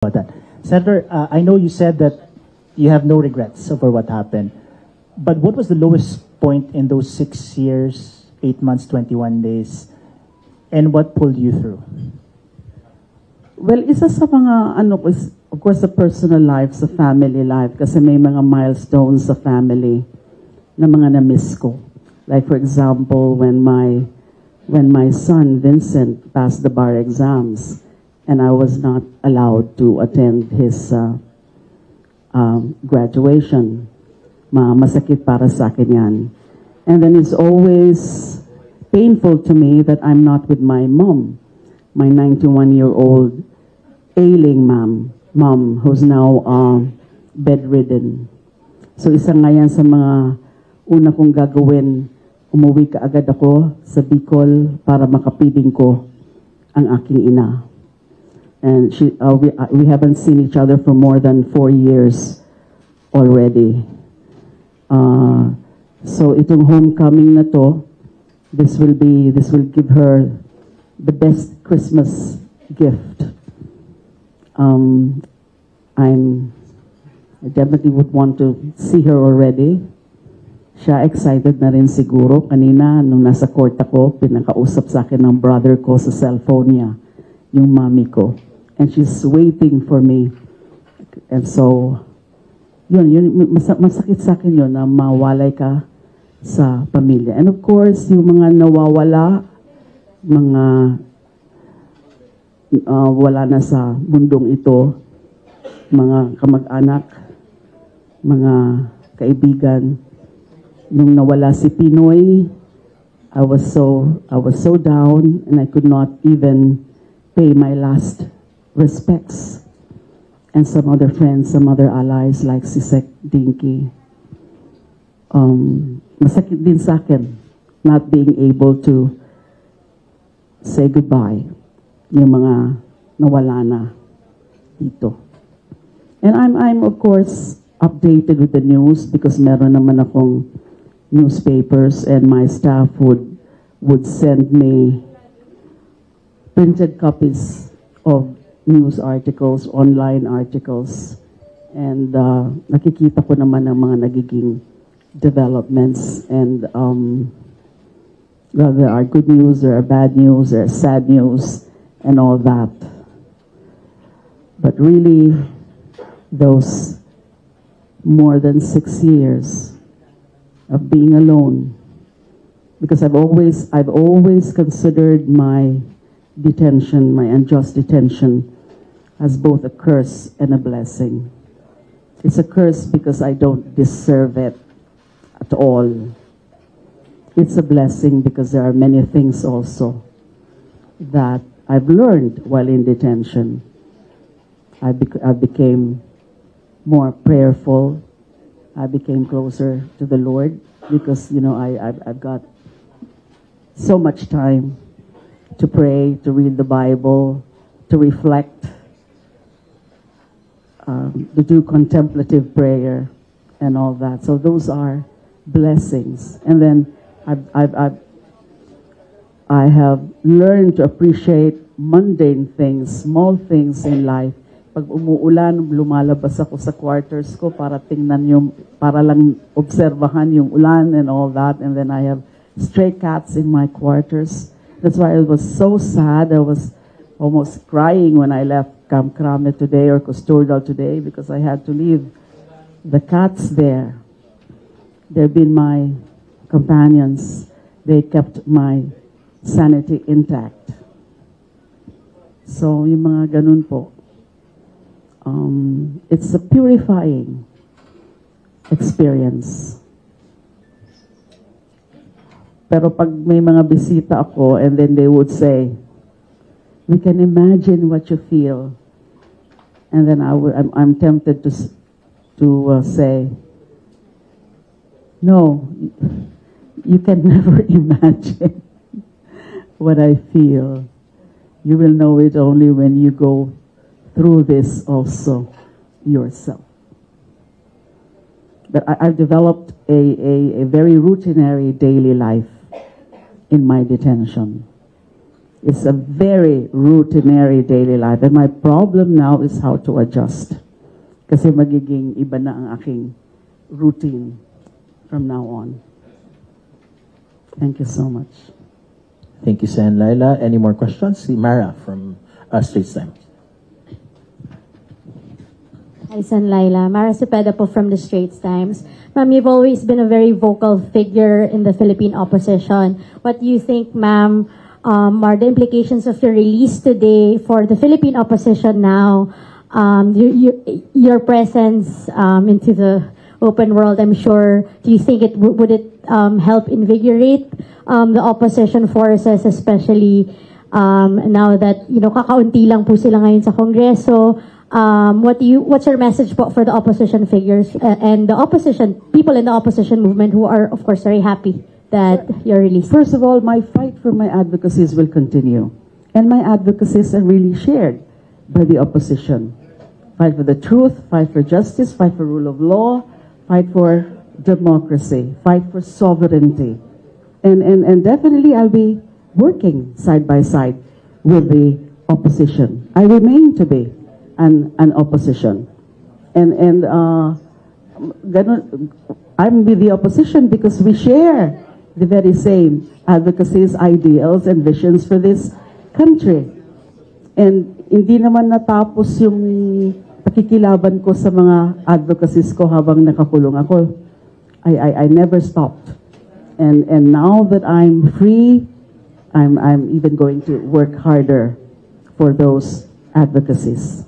about that. Senator, I know you said that you have no regrets over what happened, but what was the lowest point in those 6 years, 8 months, 21 days, and what pulled you through? Well, isa sa mga, of course, sa personal life, sa family life, kasi may mga milestones sa family na mga na-miss ko. Like, for example, when my son, Vincent, passed the bar exams, and I was not allowed to attend his graduation. Masakit para sa akin yan. And then it's always painful to me that I'm not with my mom, my 91-year-old ailing mom who's now bedridden. So isa nga yan sa mga una kong gagawin, umuwi ka agad ako sa Bicol para makapiling ko ang aking ina. And we haven't seen each other for more than 4 years already. So itong homecoming na to, this will give her the best Christmas gift. I definitely would want to see her already. Siya excited na rin siguro. Kanina, nung nasa court ako, pinakausap sa akin ng brother ko sa cellphone niya, yung mami ko. And she's waiting for me. And so, yun masakit sa akin yun na mawalay ka sa pamilya. And of course, yung mga nawawala, mga wala na sa mundong ito, mga kamag-anak, mga kaibigan. Nung nawala si Pinoy, I was so down and I could not even pay my last respects. And some other friends, some other allies like si Sec Dinky. Masakit din sa akin not being able to say goodbye yung mga nawala na dito. And I'm of course updated with the news because meron naman akong newspapers and my staff would send me printed copies of news articles, online articles, and nakikita ko naman ang mga nagiging developments, and well, there are good news, there are bad news, there are sad news, and all that. But really, those more than 6 years of being alone, because I've always considered my detention, my unjust detention, as both a curse and a blessing. It's a curse because I don't deserve it at all. It's a blessing because there are many things also that I've learned while in detention. I became more prayerful. I became closer to the Lord because, you know, I've got so much time to pray, to read the Bible, to reflect, to do contemplative prayer and all that. So those are blessings. And then I have learned to appreciate mundane things, small things in life. Pag umuulan, lumalabas ako sa quarters ko para tingnan yung, para lang obserbahan yung ulan and all that. And then I have stray cats in my quarters. That's why I was so sad. I was almost crying when I left Camp Krame today or Custodial today because I had to leave the cats there. They've been my companions. They kept my sanity intact. So, yung mga ganun po. It's a purifying experience. Pero pag may mga bisita ako and then they would say, we can imagine what you feel. And then I'm tempted to say, no, you can never imagine what I feel. You will know it only when you go through this also yourself. But I've developed a very routinary daily life in my detention. It's a very routinary daily life. And my problem now is how to adjust. Kasi magiging iba na ang aking routine from now on. Thank you so much. Thank you, Sen. Laila. Any more questions? Si Mara from Straits Times. Hi, Sen. Laila. Mara Cepeda po from the Straits Times. Ma'am, you've always been a very vocal figure in the Philippine opposition. What do you think, ma'am, are the implications of your release today for the Philippine opposition now? Your presence into the open world, I'm sure. Do you think would it help invigorate the opposition forces, especially now that kakaunti lang po sila ngayon sa Kongreso? What's your message for the opposition figures and the opposition people in the opposition movement who are, of course, very happy that you're released? First of all, my fight for my advocacies will continue. And my advocacies are really shared by the opposition. Fight for the truth, fight for justice, fight for rule of law, fight for democracy, fight for sovereignty. And definitely I'll be working side by side with the opposition. I remain to be an opposition. And I'm with the opposition because we share the very same advocacies, ideals, and visions for this country. And hindi naman natapos yung pakikilaban ko sa mga advocacies ko habang nakakulong ako. I never stopped. And now that I'm free, I'm even going to work harder for those advocacies.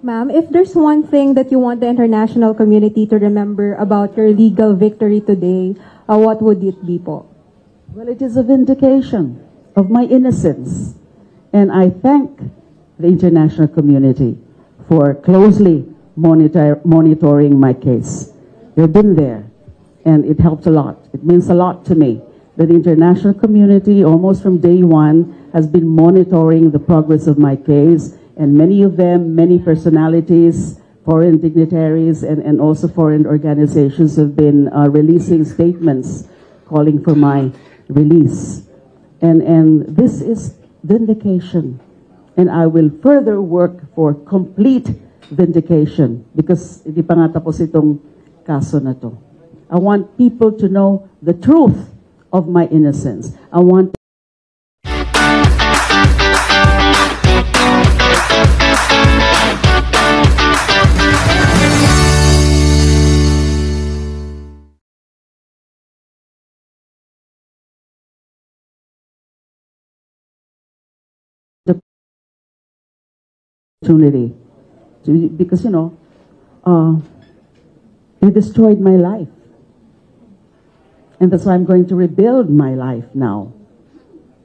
Ma'am, if there's one thing that you want the international community to remember about your legal victory today, what would it be po? Well, it is a vindication of my innocence. And I thank the international community for closely monitoring my case. They've been there, and it helped a lot. It means a lot to me that the international community, almost from day one, has been monitoring the progress of my case. And many of them, many personalities, foreign dignitaries, and also foreign organizations have been releasing statements calling for my release. And this is vindication. And I will further work for complete vindication because hindi pa nga tapos itong kaso na to. I want people to know the truth of my innocence. I want opportunity because they destroyed my life, and that's why I'm going to rebuild my life now.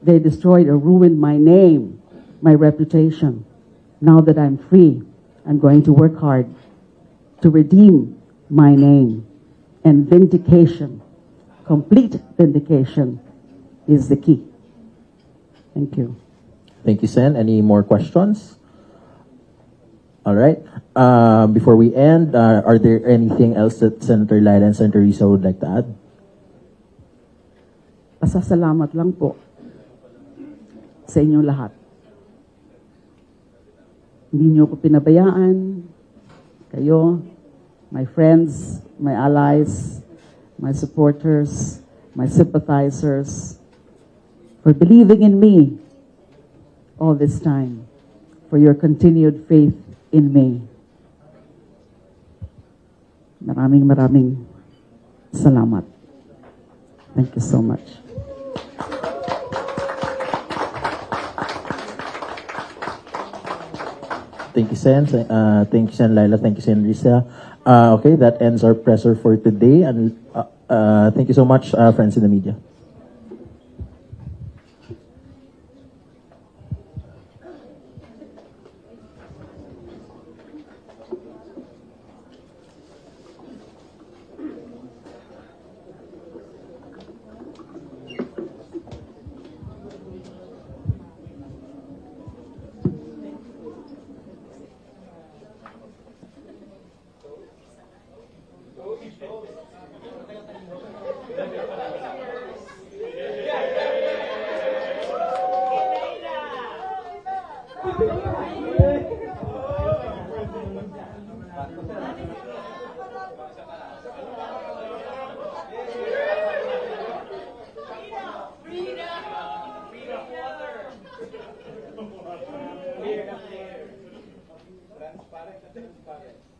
They destroyed or ruined my name, my reputation. Now that I'm free, I'm going to work hard to redeem my name, and vindication, complete vindication, is the key. Thank you. Thank you, Sen. Any more questions? All right. Before we end, are there anything else that Senator Laya and Senator Risa would like to add? Pasasalamat lang po sa inyong lahat. Hindi niyo ko pinabayaan. Kayo, my friends, my allies, my supporters, my sympathizers, for believing in me all this time, for your continued faith in me. Maraming salamat. Thank you so much. Thank you, Sen. Thank you, Sen. Laila. Thank you, Sen. Risa. Okay, that ends our presser for today. And thank you so much, friends in the media. Transparent.